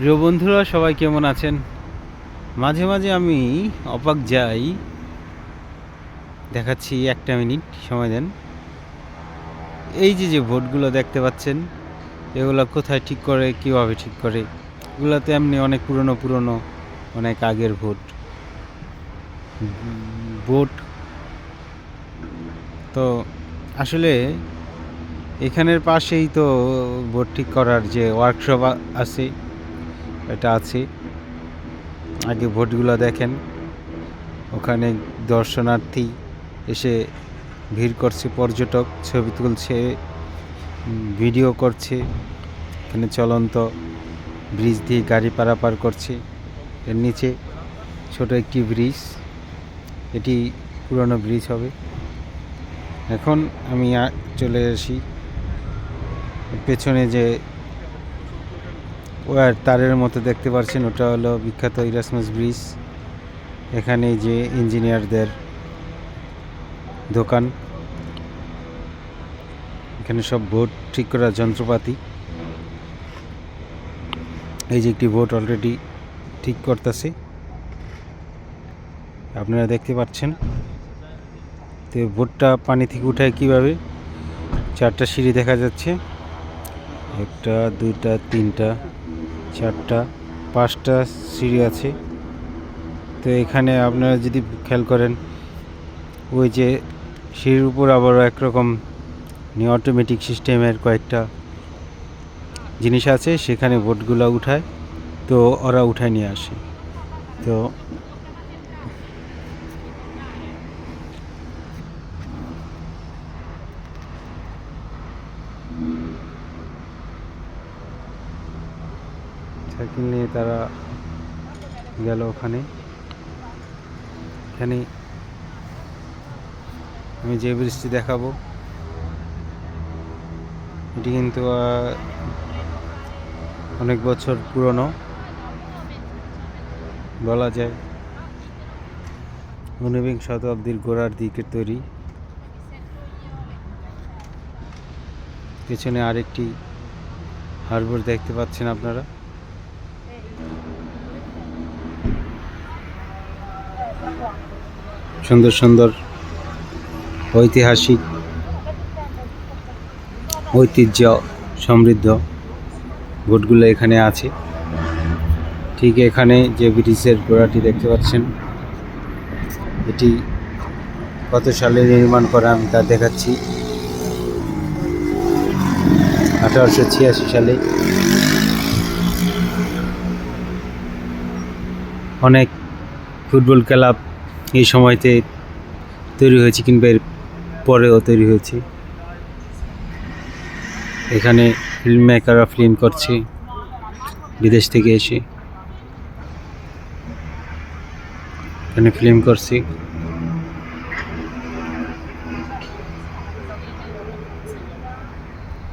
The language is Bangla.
প্রিয় বন্ধুরা, সবাই কেমন আছেন? মাঝে মাঝে আমি অবাক যাই। দেখাচ্ছি, একটা মিনিট সময় দেন। এই যে ভোটগুলো দেখতে পাচ্ছেন, এগুলো কোথায় ঠিক করে, কিভাবে ঠিক করে? এগুলো তো এমনি অনেক পুরনো, অনেক আগের ভোট। ভোট তো আসলে এখানের পাশেই তো ভোট ঠিক করার যে ওয়ার্কশপ আছে, এটা আছে। আগে ভোটগুলো দেখেন, ওখানে দর্শনার্থী এসে ভিড় করছে, পর্যটক ছবি তুলছে, ভিডিও করছে। এখানে চলন্ত ব্রিজ দিয়ে গাড়ি পারাপার করছে। এর নিচে ছোট একটি ব্রিজ, এটি পুরনো ব্রিজ হবে। এখন আমি চলে আসি পেছনে, যে ওয়ার তারের মতো দেখতে পাচ্ছেন, ওটা হলো বিখ্যাত ইরাসমাস ব্রিজ। এখানে যে ইঞ্জিনিয়ারদের দোকান, এখানে সব ভোট ঠিক করার যন্ত্রপাতি। এই যে একটি ভোট অলরেডি ঠিক করতেছে, আপনারা দেখতে পাচ্ছেন। তো ভোটটা পানি থেকে উঠায় কিভাবে? 4টা সিঁড়ি দেখা যাচ্ছে, 1টা 2টা 3টা 4টা 5টা সিঁড়ি আছে। তো এখানে আপনারা যদি খেয়াল করেন, ওই যে সিঁড়ির উপর আবারও একরকম অটোমেটিক সিস্টেমের কয়েকটা জিনিস আছে, সেখানে ভোটগুলো উঠায়। তো ওরা উঠায় নিয়ে আসে। তো সাইকেল নিয়ে তারা গেল ওখানে। এখানে আমি যে ব্রিজটি দেখাবো, এটি কিন্তু অনেক বছর পুরনো বলা যায়। 19বিংশ শতাব্দীর গোড়ার দিকের তৈরি। পেছনে আরেকটি হারবার দেখতে পাচ্ছেন আপনারা। সুন্দর সুন্দর ঐতিহাসিক, ঐতিহ্য সমৃদ্ধ ভোটগুলো এখানে আছে। ঠিক এখানে যে ব্রিজের গোড়াটি দেখতে পাচ্ছেন, এটি কত সালে নির্মাণ করা আমি তা দেখাচ্ছি। 1886 সালে। অনেক ফুটবল ক্লাব এই সময়তে তৈরি হয়েছে, কিংবা এর পরেও তৈরি হয়েছে। এখানে ফিল্ম মেকাররা ফিল্ম করছে বিদেশ থেকে এসে, এখানে ফিল্ম করছে।